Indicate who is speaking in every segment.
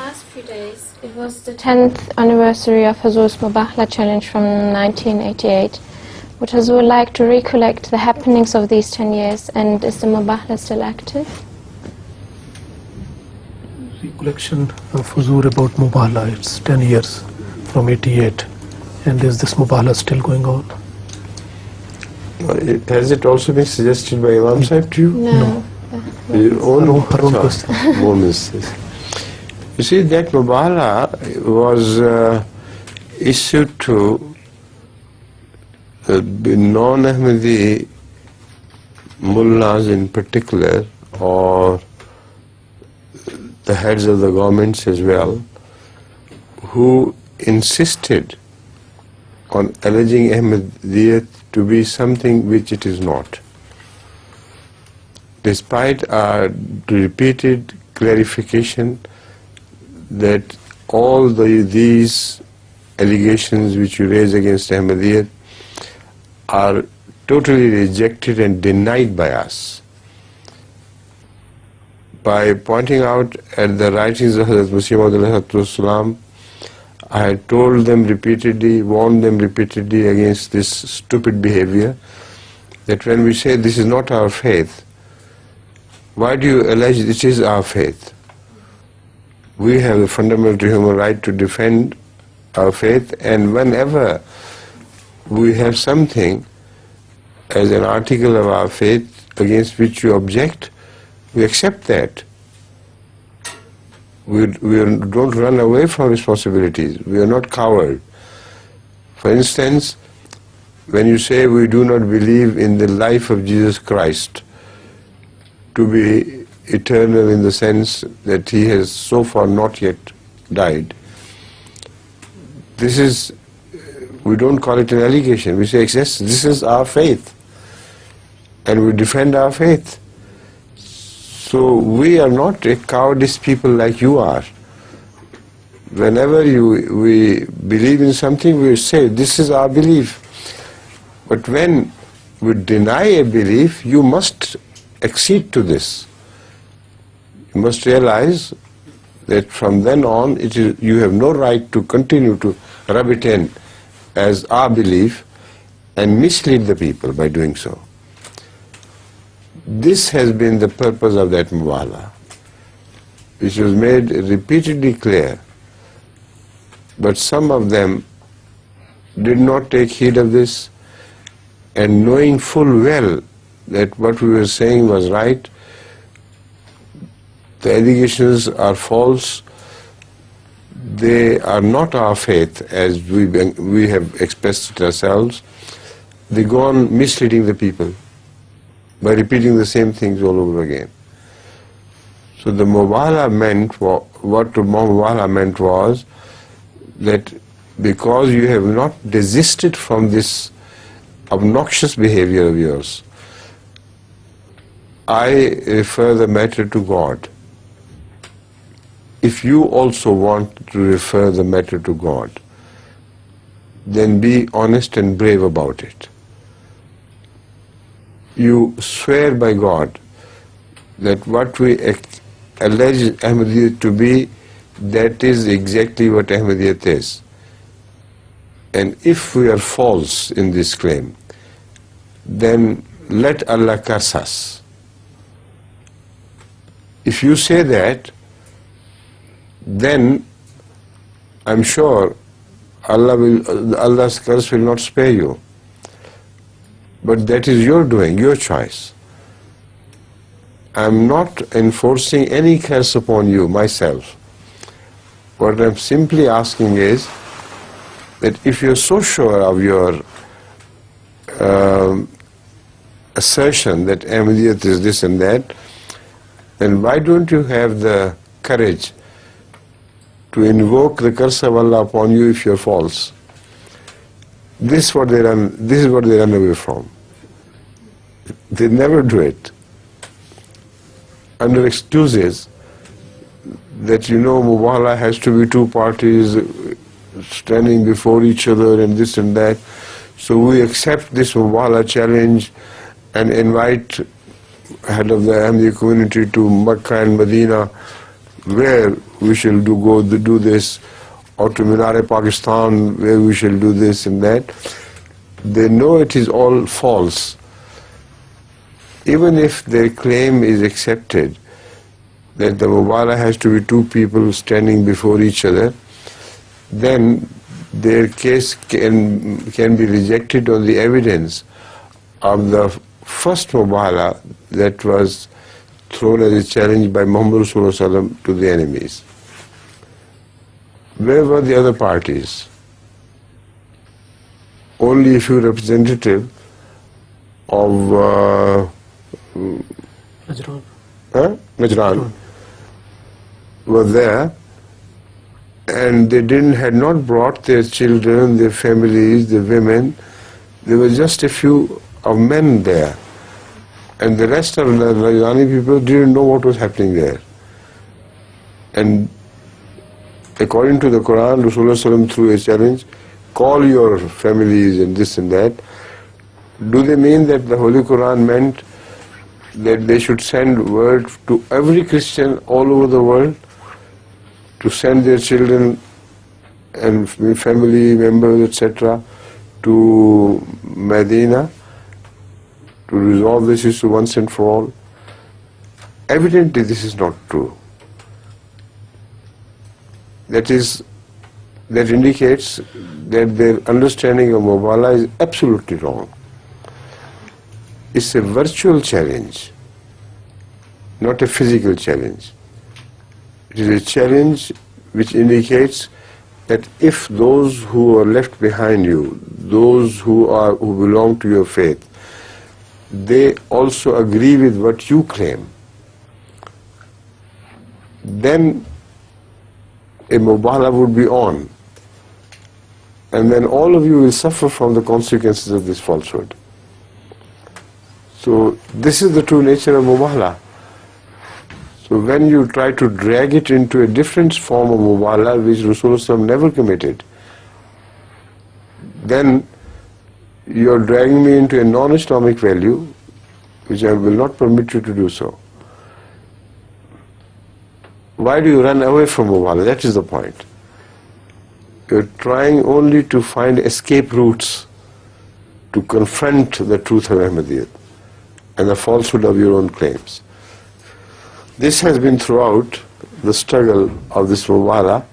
Speaker 1: last few days, it was the 10th anniversary of Hazur's Mubahla challenge from 1988. Would Hazur like to recollect the happenings of these 10 years, and is the Mubahla still active?
Speaker 2: Recollection of Hazur about Mubahla, it's 10 years from 88. And is this Mubahla still going on?
Speaker 3: Has it also been suggested by Imam Sahib to you?
Speaker 1: No.
Speaker 3: Your own question. You see, that Mubahla was issued to non-Ahmadi mullahs in particular, or the heads of the governments as well, who insisted on alleging Ahmadiyyah to be something which it is not, despite our repeated clarification that all these allegations which you raise against Ahmadiyyah are totally rejected and denied by us. By pointing out at the writings of Hazrat Muslim, I had told them repeatedly, warned them repeatedly against this stupid behavior, that when we say this is not our faith, why do you allege it is our faith? We have the fundamental human right to defend our faith, and whenever we have something as an article of our faith against which you object, we accept that. We don't run away from responsibilities. We are not coward. For instance, when you say we do not believe in the life of Jesus Christ to be eternal in the sense that he has so far not yet died, we don't call it an allegation. We say, yes, this is our faith, and we defend our faith. So we are not a cowardice people like you are. Whenever we believe in something, we say, this is our belief. But when we deny a belief, you must accede to this. You must realize that from then on, you have no right to continue to rub it in as our belief and mislead the people by doing so. This has been the purpose of that Mubahla, which was made repeatedly clear. But some of them did not take heed of this, and knowing full well that what we were saying was right, the allegations are false, they are not our faith as we have expressed it ourselves, they go on misleading the people by repeating the same things all over again. So the Mubahla meant, what Mubahla meant was that because you have not desisted from this obnoxious behavior of yours, I refer the matter to God. If you also want to refer the matter to God, then be honest and brave about it. You swear by God that what we allege Ahmadiyyah to be, that is exactly what Ahmadiyyah is. And if we are false in this claim, then let Allah curse us. If you say that, then I'm sure Allah's curse will not spare you. But that is your doing, your choice. I'm not enforcing any curse upon you myself. What I'm simply asking is that if you're so sure of your assertion that Ahmadiyyat is this and that, then why don't you have the courage to invoke the curse of Allah upon you if you're false? This is what they run away from. They never do it under excuses that Mubahla has to be two parties standing before each other and this and that. So we accept this Mubahla challenge and invite head of the Ahmadi community to Makkah and Medina. where we shall do this, or to Minar-e-Pakistan, where we shall do this and that. They know it is all false. Even if their claim is accepted, that the Mubahla has to be two people standing before each other, then their case can be rejected on the evidence of the first Mubahla that was thrown as a challenge by Muhammad Rasulullah to the enemies. Where were the other parties? Only a few representatives of Najran were there, and they had not brought their children, their families, their women. There were just a few of men there, and the rest of the Najrani people didn't know what was happening there. And according to the Quran, Rasulullah threw a challenge: call your families and this and that. Do they mean that the Holy Quran meant that they should send word to every Christian all over the world to send their children and family members, etc., to Medina to resolve this issue once and for all? Evidently, this is not true. That indicates that their understanding of Mubahla is absolutely wrong. It's a virtual challenge, not a physical challenge. It is a challenge which indicates that if those who are left behind you, those who belong to your faith, they also agree with what you claim, then a Mubahla would be on, and then all of you will suffer from the consequences of this falsehood. So this is the true nature of Mubahla. So when you try to drag it into a different form of Mubahla which Rasulullah never committed, then you are dragging me into a non-Islamic value, which I will not permit you to do so. Why do you run away from Mubahla? That is the point. You are trying only to find escape routes to confront the truth of Ahmadiyyat and the falsehood of your own claims. This has been throughout the struggle of this Mubahla,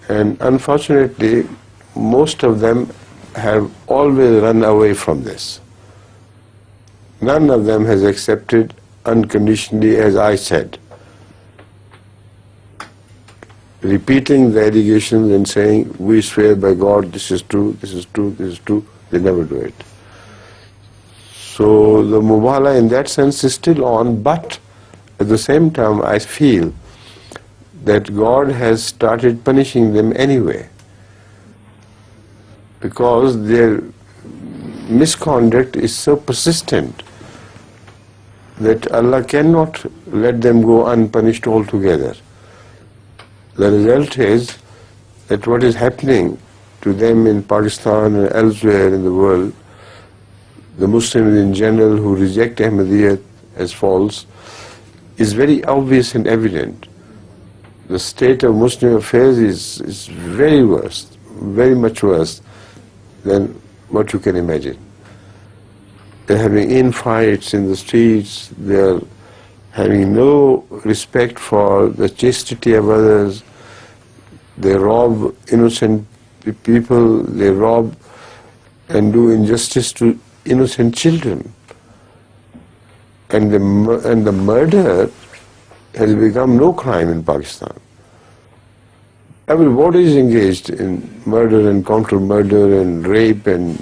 Speaker 3: and unfortunately most of them have always run away from this. None of them has accepted unconditionally, as I said, repeating the allegations and saying, we swear by God, this is true, this is true, this is true. They never do it. So the Mubahla in that sense is still on, but at the same time I feel that God has started punishing them anyway, because their misconduct is so persistent that Allah cannot let them go unpunished altogether. The result is that what is happening to them in Pakistan and elsewhere in the world, the Muslims in general who reject Ahmadiyyat as false, is very obvious and evident. The state of Muslim affairs is very worse, very much worse than what you can imagine. They're having infights in the streets, they're having no respect for the chastity of others, they rob innocent people, they rob and do injustice to innocent children. And the murder has become no crime in Pakistan. Everybody is engaged in murder and counter-murder and rape and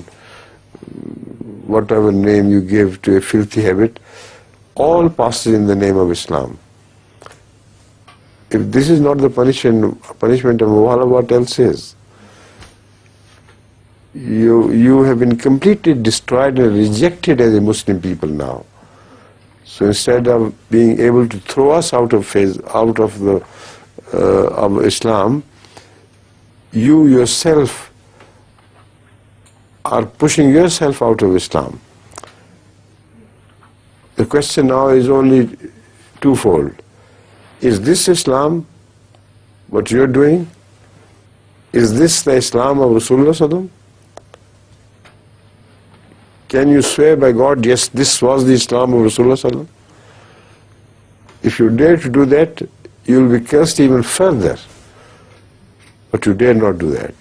Speaker 3: whatever name you give to a filthy habit, all passes in the name of Islam. If this is not the punishment of Mubahla, what else is? You have been completely destroyed and rejected as a Muslim people now. So instead of being able to throw us out of Islam, you yourself are pushing yourself out of Islam. The question now is only twofold. Is this Islam, what you're doing? Is this the Islam of Rasulullah sallam? Can you swear by God, yes, this was the Islam of Rasulullah sallam? If you dare to do that, you will be cursed even further. But you dare not do that.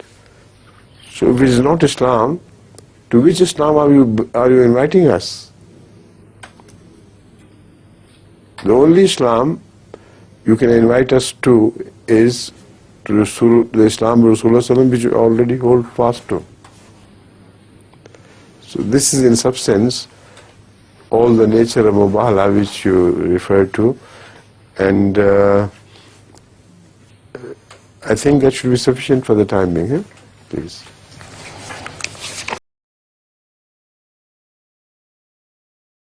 Speaker 3: So if it is not Islam, to which Islam are you inviting us? The only Islam you can invite us to is to the Islam of Rasulullah sallam, which you already hold fast to. So this is in substance all the nature of Mubahla which you referred to, and I think that should be sufficient for the time being. Please.